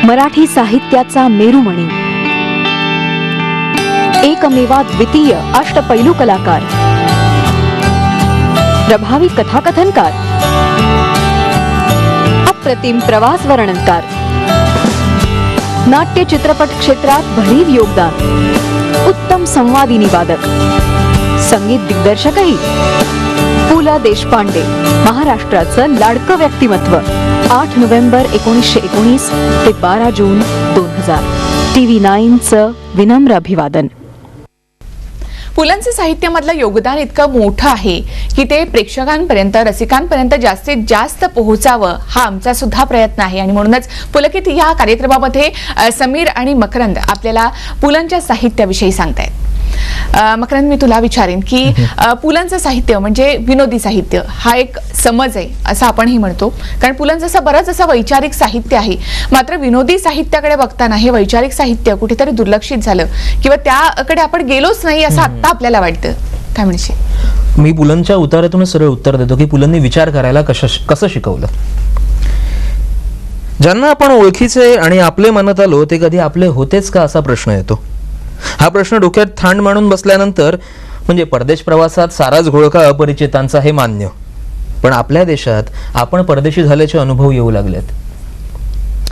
मराठी साहित्याचा मेरुमणी, एकमेवा द्वितीय अष्टपैलू कलाकार, प्रभावी कथाकथनकार, अप्रतिम प्रवास वर्णनकार, नाट्य चित्रपट क्षेत्रात भरीव योगदान, उत्तम संवादी निवादक, संगीत दिग्दर्शकही पु ल देशपांडे, महाराष्ट्राचं लाडकं व्यक्तिमत्व. 8 नोव्हेंबर 1919 ते 12 जून 2000. TV9चं विनम्र अभिवादन. पुलंचं साहित्यामधलं योगदान इतकं मोठं आहे की ते प्रेक्षकांपर्यंत, रसिकांपर्यंत जास्तीत जास्त पोहोचावं हा आमचा सुद्धा प्रयत्न आहे. आणि म्हणूनच पुलकित या कार्यक्रमामध्ये समीर आणि मकरंद आपल्याला पुलंच्या साहित्याविषयी सांगतायत. मकरंद, मी तुला विचारेन की पुलंचं साहित्य म्हणजे विनोदी साहित्य हा एक समज आहे असं आपणही म्हणतो, कारण पुलंचं असं बरंच असं वैचारिक साहित्य आहे. मात्र विनोदी साहित्याकडे बघताना हे वैचारिक साहित्य कुठेतरी दुर्लक्षित झालं किंवा त्याकडे आपण गेलोच नाही असं आता आपल्याला वाटतं. काय म्हणशील? मी पुलंच्या उतारातूनच सरळ उत्तर देतो की पुलंनी विचार करायला कसं शिकवलं. ज्यांना आपण ओळखीचे आणि आपले म्हणत आलो ते कधी आपले होतेच का असा प्रश्न येतो. हा प्रश्न डोक्यात थांड मांडून बसल्यानंतर म्हणजे परदेश प्रवासात साराच घोळका अपरिचितांचा हे मान्य, पण आपल्या देशात आपण परदेशी झाल्याचे अनुभव येऊ लागलेत.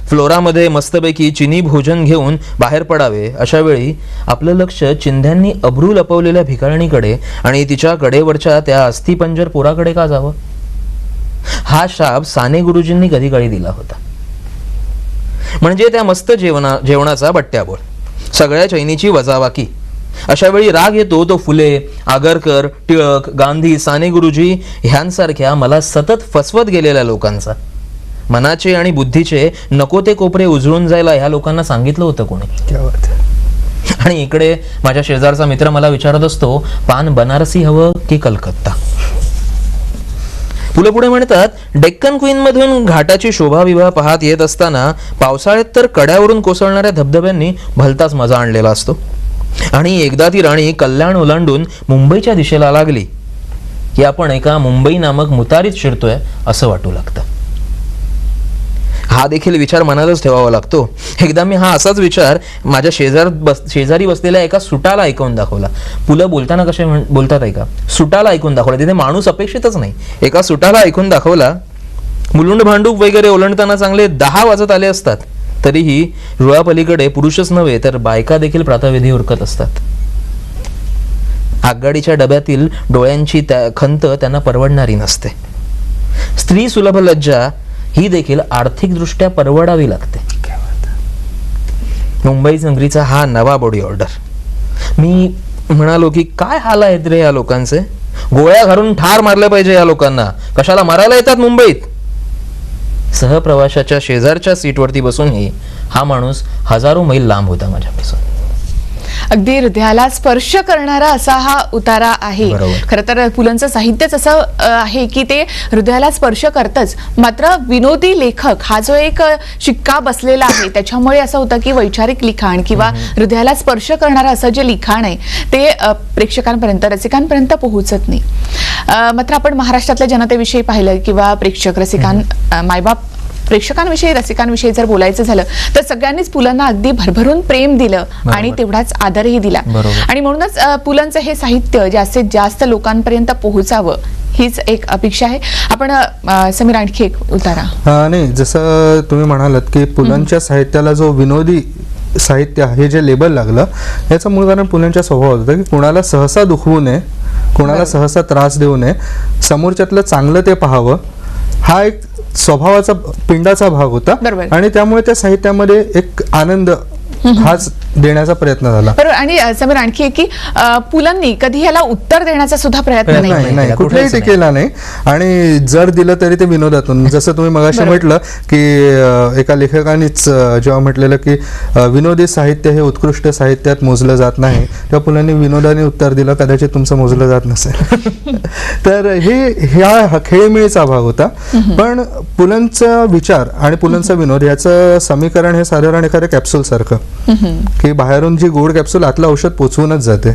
फ्लोरामध्ये मस्तपैकी चिनी भोजन घेऊन बाहेर पडावे अशा वेळी आपलं लक्ष चिंध्यांनी अब्रू लपवलेल्या भिकारणीकडे आणि तिच्या कडेवरच्या त्या अस्थिपंजर पोराकडे का जावं. हा शाप साने गुरुजींनी कधी काळी दिला होता. म्हणजे त्या मस्त जेवणाचा बट्ट्याबोळ, सगळ्या चैनीची वजावाकी. अशा वेळी राग येतो तो फुले, आगरकर, टिळक, गांधी, साने गुरुजी ह्यांसारख्या मला सतत फसवत गेलेल्या लोकांचा. मनाचे आणि बुद्धीचे नको ते कोपरे उजळून जायला ह्या लोकांना सांगितलं होतं कोणी. आणि इकडे माझ्या शेजारचा मित्र मला विचारत असतो, पान बनारसी हवं की कलकत्ता. पुढे पुढे म्हणतात, डेक्कन क्वीन मधून घाटाची शोभाविवाह पाहत येत असताना पावसाळ्यात तर कड्यावरून कोसळणाऱ्या धबधब्यांनी भलताच मजा आणलेला असतो. आणि एकदा ती राणी कल्याण ओलांडून मुंबईच्या दिशेला लागली की आपण एका मुंबई नामक मुतारीत शिरतोय असं वाटू लागतं. हा देखील विचार मनातच ठेवावा लागतो. एकदा मी हा असाच विचार माझ्या शेजारी बसलेल्या एका सुटाला ऐकून दाखवला. पुलं बोलताना कसे बोलतात ऐका. सुटाला ऐकून दाखवला, तिथे माणूस अपेक्षितच नाही. एका सुटाला ऐकून दाखवला. मुलुंड भांडूप वगैरे ओलांडताना चांगले 10 वाजत आले असतात, तरीही रुळापलीकडे पुरुषच नव्हे तर बायका देखील प्रातःविधी उरकत असतात. आगगाडीच्या डब्यातील डोळ्यांची खंत त्यांना परवडणारी नसते. स्त्री सुलभ लज्जा ही देखील आर्थिकदृष्ट्या परवडावी लागते. मुंबई नगरीचा हा नवा बॉडी ऑर्डर. मी म्हणालो की काय हाल आहेत रे या लोकांचे. गोळ्या घालून ठार मारले पाहिजे या लोकांना. कशाला मारायला येतात मुंबईत. सहप्रवाशाच्या शेजारच्या सीटवरती बसूनही हा माणूस हजारो मैल लांब होता माझ्यापासून. अगदी हृदयाला स्पर्श करणारा असा हा उतारा आहे. खरं तर पुलंचं साहित्यच असं आहे की ते हृदयाला स्पर्श करतच. मात्र विनोदी लेखक हा जो एक शिक्का बसलेला आहे त्याच्यामुळे असं होतं की वैचारिक लिखाण किंवा हृदयाला स्पर्श करणारं असं जे लिखाण आहे ते प्रेक्षकांपर्यंत, रसिकांपर्यंत पोहोचत नाही. मात्र आपण महाराष्ट्रातल्या जनतेविषयी पाहिलं किंवा प्रेक्षक, मायबाप प्रेक्षकांविषयी, रसिकांविषयी जर बोलायचं झालं तर सगळ्यांनीच पुलंना अगदी भरभरून प्रेम दिलं आणि तेवढाच आदरही दिला. आणि म्हणूनच पुलंचं हे साहित्य जास्तीत जास्त लोकांपर्यंत पोहोचावं हीच एक अपेक्षा आहे. आपण समीर आणखी एक उतारा. नाही, जसं तुम्ही म्हणालात की पुलंच्या साहित्याला जो विनोदी साहित्य हे जे लेबल लागलं याचं मूळ कारण पुलंच्या स्वभाव होतं की कुणाला सहसा दुखवू नये, कुणाला सहसा त्रास देऊ नये, समोरच्यातलं चांगलं ते पाहावं. हा एक स्वभावाचा पिंडाचा भाग होता आणि त्यामुळे त्या साहित्यामध्ये एक आनंद हाच देण्याचा प्रयत्न झाला. बरोबर. आणि समीर आणखी की पुलंनी कधी याला उत्तर देण्याचा सुद्धा प्रयत्न नाही, कुठलाही टीकेला नाही. आणि जर दिलं तरी ते विनोदातून. जसं तुम्ही मगाशी म्हटलं की एका लेखकानेच जेव्हा म्हटलेलं की विनोदी साहित्य हे उत्कृष्ट साहित्यात मोजलं जात नाही, तेव्हा पुलंनी विनोदाने उत्तर दिलं, कदाचित तुमचं मोजलं जात नसेल. तर ह्या खेळीमेळीचा भाग होता. पण पुलंचा विचार आणि पुलंचा विनोद याचं समीकरण हे साधारण एखाद्या कॅप्सूल सारखं की बाहेरून जी गोड कॅप्सूल आतलं औषध पोचवूनच जाते.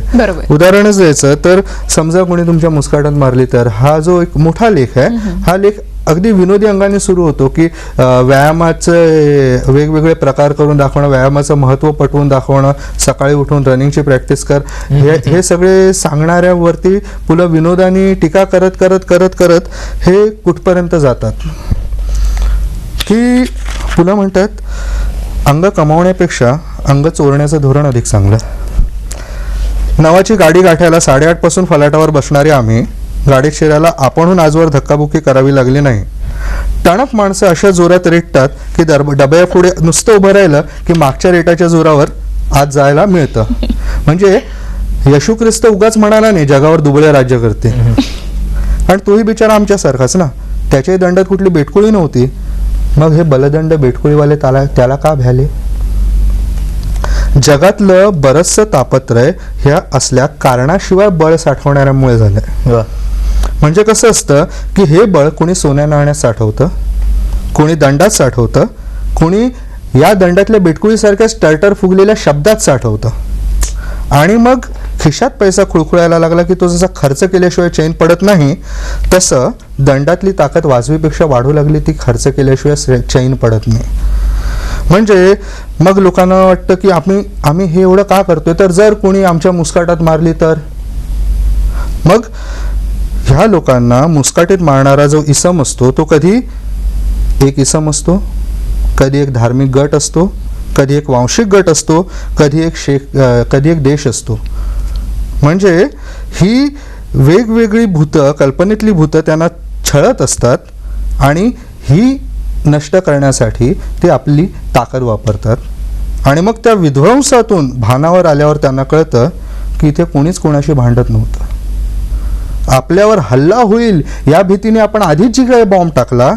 उदाहरणच द्यायचं तर समजा कोणी तुमच्या मुस्काटात मारली तर हा जो एक मोठा लेख आहे, हा लेख अगदी विनोदी अंगाने सुरू होतो की व्यायामाचे वेगवेगळे प्रकार करून दाखवणं, व्यायामाचं महत्त्व पटवून दाखवणं, सकाळी उठून रनिंगची प्रॅक्टिस कर, हे सगळे सांगणाऱ्यावरती पु ल विनोदाने टीका करत करत करत करत हे कुठपर्यंत जातात की पु ल म्हणतात अंग कमावण्यापेक्षा अंग चोरण्याचं धोरण अधिक चांगलं. नावाची गाडी गाठायला 8:30 पासून फलाटावर बसणारे आम्ही गाडीत शिरायला आपणहून आजवर धक्काबुक्की करावी लागली नाही. टणक माणसं अशा जोरात रेटतात की डब्यापुढे नुसतं उभं राहिलं की मागच्या रेटाच्या जोरावर आज जायला मिळतं. म्हणजे येशू ख्रिस्त उगाच म्हणाला नाही जगावर दुबळे राज्य करते. आणि तोही बिचारा आमच्यासारखाच ना, त्याच्याही दंडात कुठली बेटकुळी नव्हती. मग हे बलदंड बेटकुळीवाले त्याला का भ्याले? जगातलं बरचसं तापत्रय ह्या असल्या कारणाशिवाय बळ साठवणाऱ्यामुळे झालंय. म्हणजे कसं असतं की हे बळ कोणी सोन्या नाण्यात साठवतं, कोणी दंडात साठवतं, कोणी या दंडातल्या बेटकुळीसारख्याच टर्टर फुगलेल्या शब्दात साठवतं. आणि मग खिशात पैसा खुळखुळायला लागला की तो जसा खर्च केल्याशिवाय चैन पडत नाही, तसं दंडातली ताकद वाजवीपेक्षा वाढू लागली ती खर्च केल्याशिवाय चैन पडत नाही. म्हणजे मग लोकांना वाटतं की आम्ही हे एवढं का करतोय, तर जर कोणी आमच्या मुस्काटात मारली तर. मग ह्या लोकांना मुस्काटीत मारणारा जो इसम असतो तो कधी एक इसम असतो, कधी एक धार्मिक गट असतो, कधी एक वांशिक गट असतो, कधी एक देश असतो. म्हणजे ही वेगवेगळी भूतं, कल्पनेतली भूतं त्यांना छळत असतात आणि ही नष्ट करण्यासाठी ते आपली ताकद वापरतात. आणि मग त्या विध्वंसातून भानावर आल्यावर त्यांना कळतं की इथे कोणीच कोणाशी भांडत नव्हतं. आपल्यावर हल्ला होईल या भीतीने आपण आधीच जी काही बॉम्ब टाकला,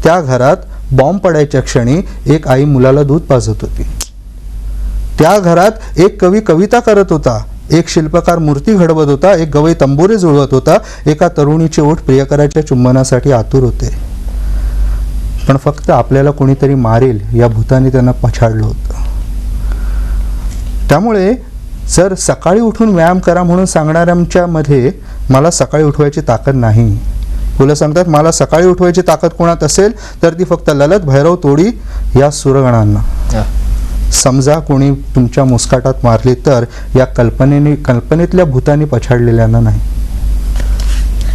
त्या घरात बॉम्ब पडायच्या क्षणी एक आई मुलाला दूध पाजत होती. त्या घरात एक कवी कविता करत होता, एक शिल्पकार मूर्ती घडवत होता, एक गवई तंबोरे जुळवत होता, एका तरुणीचे ओठ प्रियकराच्या चुंबनासाठी आतुर होते. पण फक्त आपल्याला कोणीतरी मारेल या भूताने त्यांना पछाडलं होतं. त्यामुळे जर सकाळी उठून व्यायाम करा म्हणून सांगणाऱ्यांच्या मध्ये मला सकाळी उठवायची ताकद नाही. फुलं सांगतात मला सकाळी उठवायची ताकद कोणात असेल तर ती फक्त ललत भैरव तोडी या सुरगणांना. समजा कोणी तुमच्या मुस्काटात मारली तर या कल्पनेतल्या भूतांनी पछाडलेल्यांना नाही.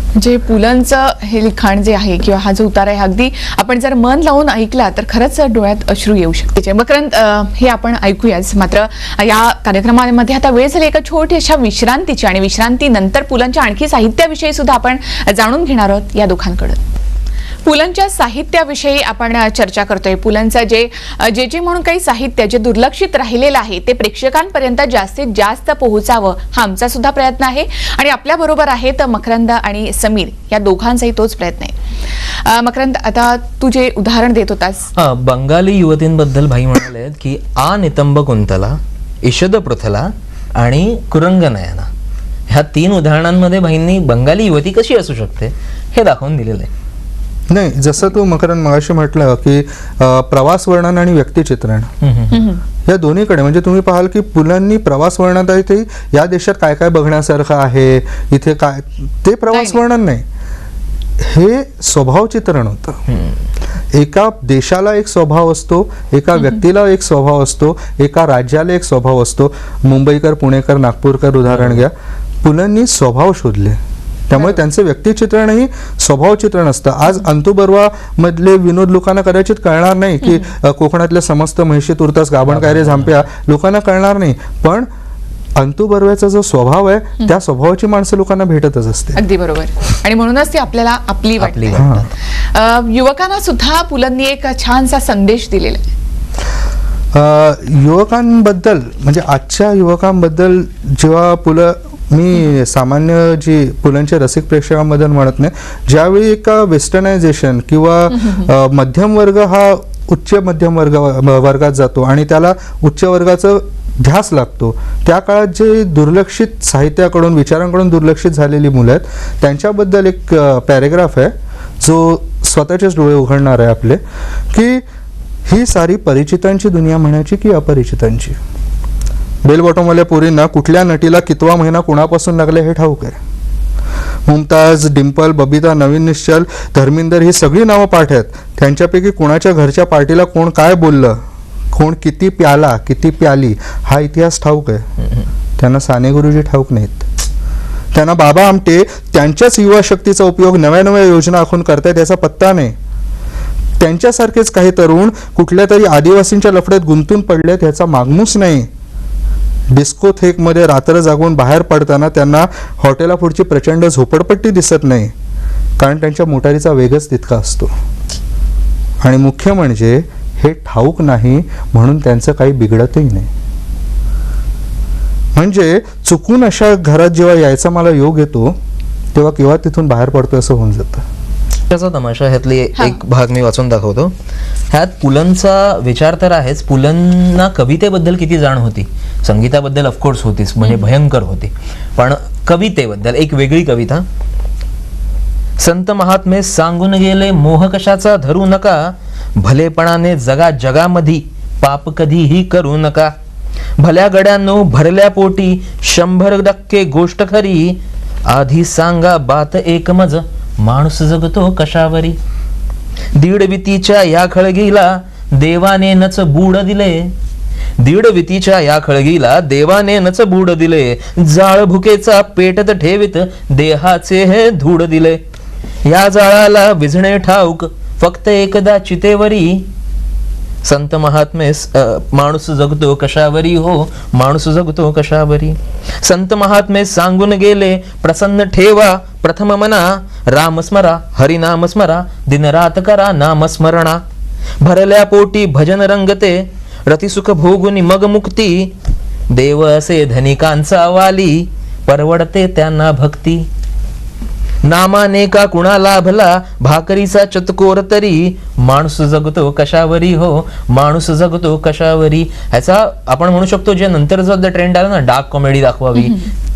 म्हणजे पुलंचं हे लिखाण जे आहे किंवा हा जो उतारा आहे अगदी आपण जर मन लावून ऐकला तर खरंच डोळ्यात अश्रू येऊ शकते. मकरंद, हे आपण ऐकूयाच, मात्र या कार्यक्रमामध्ये आता वेळ झाली एका छोटी अशा विश्रांतीची, आणि विश्रांतीनंतर पुलंच्या आणखी साहित्याविषयी सुद्धा आपण जाणून घेणार आहोत या दोघांकडून. पुलंच्या साहित्याविषयी आपण चर्चा करतोय. पुलंचं जे म्हणून काही साहित्य जे दुर्लक्षित राहिलेलं आहे ते प्रेक्षकांपर्यंत जास्तीत जास्त पोहोचावं हा आमचा सुद्धा प्रयत्न आहे. आणि आपल्या बरोबर आहेत मकरंद आणि समीर, या दोघांचाही तोच प्रयत्न आहे. मकरंद, आता तू जे उदाहरण देत होतास, बंगाली युवतींबद्दल भाई म्हणाले की आ नितंब कुंतला, ईषद पृथला आणि कुरंगनयना, ह्या 3 उदाहरणांमध्ये भाईंनी बंगाली युवती कशी असू शकते हे दाखवून दिलेलं आहे. नाही, जसं तू मकरंद मगाशी म्हटलं की प्रवास वर्णन आणि व्यक्तिचित्रण या दोन्हीकडे, म्हणजे तुम्ही पाहाल की पुलांनी प्रवास वर्णनात इथे या देशात काय काय बघण्यासारखं आहे, इथे काय, ते प्रवास वर्णन नाही, हे स्वभाव चित्रण होतं. एका देशाला एक स्वभाव असतो, एका व्यक्तीला एक स्वभाव असतो, एका राज्याला एक स्वभाव असतो. मुंबईकर, पुणेकर, नागपूरकर उदाहरण घ्या, पुलांनी स्वभाव शोधले, त्यामुळे त्यांचं व्यक्तिचित्रणही स्वभाव चित्रण असतं. आज अंतू बर्वा मधले विनोद लोकांना कदाचित कळणार नाही की कोकणातल्या समस्त म्हैशी तुर्तास गाभण काय रे झांप्या लोकांना कळणार नाही, पण अंतू बर्व्याचा जो स्वभाव आहे त्या स्वभावाची माणसं लोकांना भेटतच असते. अगदी बरोबर. आणि म्हणूनच ती आपल्याला आपली वाटते. युवकांना सुद्धा पुलंनी एक छानसा संदेश दिलेला आहे. युवकांबद्दल, म्हणजे आजच्या युवकांबद्दल जेव्हा मी सामान्य जी पुलंच्या रसिक प्रेक्षकांबद्दल म्हणत नाही, ज्यावेळी एका वेस्टर्नायझेशन किंवा मध्यम वर्ग हा उच्च मध्यम वर्गात जातो आणि त्याला उच्च वर्गाचं ध्यास लागतो, त्या काळात जे दुर्लक्षित साहित्याकडून, विचारांकडून दुर्लक्षित झालेली मुलं आहेत, त्यांच्याबद्दल एक पॅरेग्राफ आहे जो स्वतःचेच डोळे उघडणार आहे आपले, की ही सारी परिचितांची दुनिया म्हणायची की अपरिचितांची. बेल बॉटमवाल्या पोरींना कुठल्या नटीला कितवा महिना कुणापासून लागला हे ठाऊक आहे, मुमताज, डिंपल, बबिता, नवीन निश्चल, धर्मिंदर ही सगळी नावं पाठ आहेत. त्यांच्यापैकी कोणाच्या घरच्या पार्टीला कोण काय बोललं, कोण किती प्याला, किती प्याली, हा इतिहास ठाऊक आहे. त्यांना साने गुरुजी ठाऊक नाहीत. त्यांना बाबा आमटे त्यांच्याच युवा शक्तीचा उपयोग नव्या नव्या योजना आखून करतायत याचा पत्ता नाही. त्यांच्यासारखेच काही तरुण कुठल्या तरी आदिवासींच्या लफड्यात गुंतून पडलेत याचा मागमूस नाही. डिस्कोथेकमध्ये रात्र जागून बाहेर पडताना त्यांना हॉटेला पुढची प्रचंड झोपडपट्टी दिसत नाही, कारण त्यांच्या मोटारीचा वेगच तितका असतो. आणि मुख्य म्हणजे हे ठाऊक नाही म्हणून त्यांचं काही बिघडतही नाही. म्हणजे चुकून अशा घरात जेव्हा यायचा मला योग येतो तेव्हा केव्हा तिथून बाहेर पडतो असं होऊन जातं. त्याचा तमाशा ह्यातली एक भाग मी वाचून दाखवतो. ह्यात पुलंचा विचार तर आहेच. पुलंना कवितेबद्दल किती जाण होती, संगीताबद्दल ऑफकोर्स होतीच, म्हणजे भयंकर होती, पण कवितेबद्दल एक वेगळी कविता. संत महात्मे सांगून गेले मोह कशाचा धरू नका, भलेपणाने जगा जगामधी पाप कधीही करू नका. भल्या गड्यांनो भरल्या पोटी 100% गोष्ट खरी, आधी सांगा बात एक मज माणूस जगतो कशावरी. दीड वितीच्या या खळगीला देवाने नच बूड दिले, दीड वितीच्या या खळगीला देवाने नच बूड दिले. जाळ भुकेचा पेटत ठेवीत देहाचे हे धूड दिले. या जाळाला विझणे ठाऊक फक्त एकदा चितेवरी. संत महात्मे माणूस जगतो कशावरी, हो माणूस जगतो कशावरी. संत महात्मे सांगून गेले प्रसन्न ठेवा प्रथम मना, राम स्मरा हरिनाम स्मरा दिनरात करा नामस्मरणा. भरल्या पोटी भजन रंगते रतिसुख भोगुनी मग मुक्ती. देव असे धनिकांचा वाली परवडते त्यांना भक्ती. नामाने का कुणा लाभला भाकरीचा चतकोर तरी, माणूस जगतो कशावरी, हो माणूस जगतो कशावरी. ह्याचा आपण म्हणू शकतो जे नंतर जो ट्रेंड आला ना डार्क कॉमेडी दाखवावी,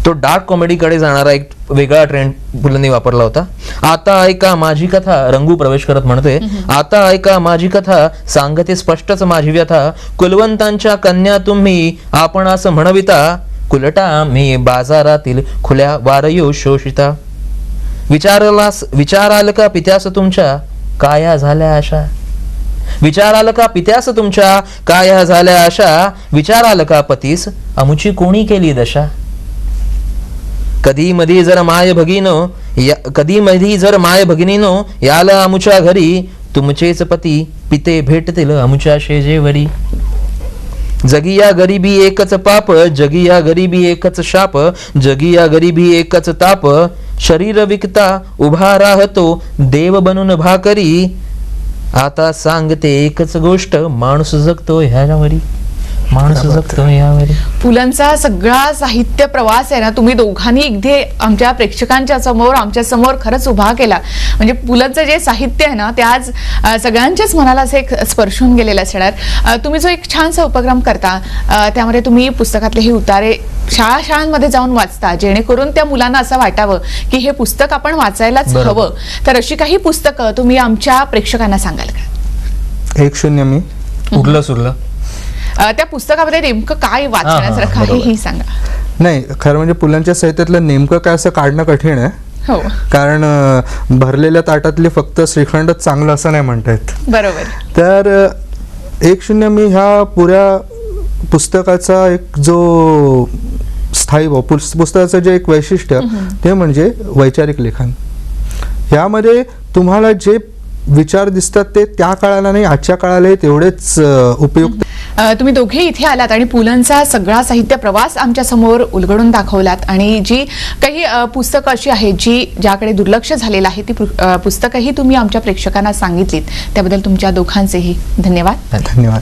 तो डार्क कॉमेडीकडे जाणारा एक वेगळा ट्रेंड पुलंनी वापरला होता. आता ऐका माझी कथा, रंगू प्रवेश करत म्हणतोय, आता ऐका माझी कथा सांगते स्पष्टच माझी व्यथा. कुलवंतांच्या कन्या तुम्ही आपण असं म्हणविता, कुलटा मी बाजारातील खुल्या वारयो शोषिता. विचाराल का पित्यास तुमच्या काया झाल्या आशा, विचाराल का पित्यास तुमच्या काया झाल्या आशा. विचाराल का पतीस अमुची कोणी केली दशा. कधी मधी जर माय भगिनो, कधी मधी जर माय भगिनीनो याल अमुच्या घरी, तुमचेच पती पिते भेटतील अमुच्या शेजेवरी. जगिया गरिबी एकच पाप, जगिया गरिबी एकच शाप, जगिया गरिबी एकच ताप. शरीर विकता उभा राहतो देव बनून भाकरी. आता सांगते एकच गोष्ट माणूस जगतो ह्यावरी, माणूस जगतो यावरी. पुलंचा सगळा साहित्य प्रवास आहे ना तुम्ही दोघांनी इथे आमच्या प्रेक्षकांच्या समोर आमच्या समोर खरंच उभा केला. म्हणजे पुलंचं जे साहित्य आहे ना ते आज सगळ्यांच्याच मनाला असे एक स्पर्शून गेलेलं असणार. तुम्ही जो एक छानसा उपक्रम करता त्यामध्ये तुम्ही पुस्तकातले हे उतारे शाळांमध्ये जाऊन वाचता, जेणेकरून त्या मुलांना असं वाटावं की हे पुस्तक आपण वाचायलाच हवं. तर अशी काही पुस्तकं तुम्ही आमच्या प्रेक्षकांना सांगाल का? 1-0 मी उरलं सुरलं. त्या पुस्तकामध्ये नेमकं काय वाचण्यासारखं आहे हे सांगा. नाही, खरं म्हणजे पुलंच्या साहित्यातलं नेमकं काय असं काढणं कठीण आहे. हो कारण भरलेल्या ताटातले फक्त श्रीखंडच चांगलं असं नाही म्हणतायत. बरोबर. तर 1-0 मी ह्या पुऱ्या पुस्तकाचा एक जो स्थायी पुस्तकाचं जे एक वैशिष्ट्य ते म्हणजे वैचारिक लेखन. यामध्ये तुम्हाला जे विचार दिसतात ते त्या काळाला नाही आजच्या काळालाही तेवढेच उपयुक्त. तुम्ही दोघे इथे आलात आणि पुलंचा सगळा साहित्य प्रवास आमच्या समोर उलगडून दाखवलात आणि जी काही पुस्तकं अशी आहेत जी ज्याकडे दुर्लक्ष झालेलं आहे ती पुस्तकंही तुम्ही आमच्या प्रेक्षकांना सांगितलीत, त्याबद्दल तुमच्या दोघांचेही धन्यवाद. धन्यवाद.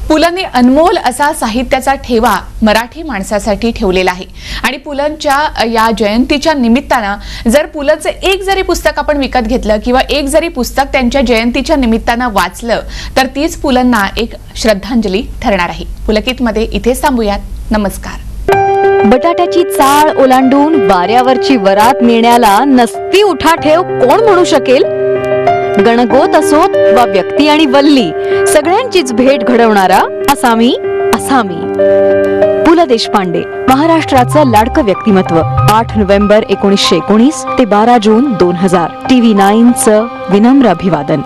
पुलंनी अनमोल असा साहित्याचा ठेवा मराठी माणसासाठी ठेवलेला आहे आणि पुलंच्या या जयंतीच्या निमित्तानं जर पुलंचं एक जरी पुस्तक आपण विकत घेतलं किंवा एक जरी पुस्तक त्यांच्या जयंतीच्या निमित्तानं वाचलं तर तीच पुलंना एक श्रद्धांजली ठरणार आहे. पुलकितमध्ये इथेच थांबूयात. नमस्कार. बटाट्याची चाळ ओलांडून वाऱ्यावरची वरात नेण्याला नसती उठाठेव कोण म्हणू शकेल. गणगोत असोत वा व्यक्ती आणि वल्ली सगळ्यांचीच भेट घडवणारा असामी. पु ल देशपांडे महाराष्ट्राचं लाडकं व्यक्तिमत्व 8 नोव्हेंबर 1919 ते 12 जून 2000 TV9 चं विनम्र अभिवादन.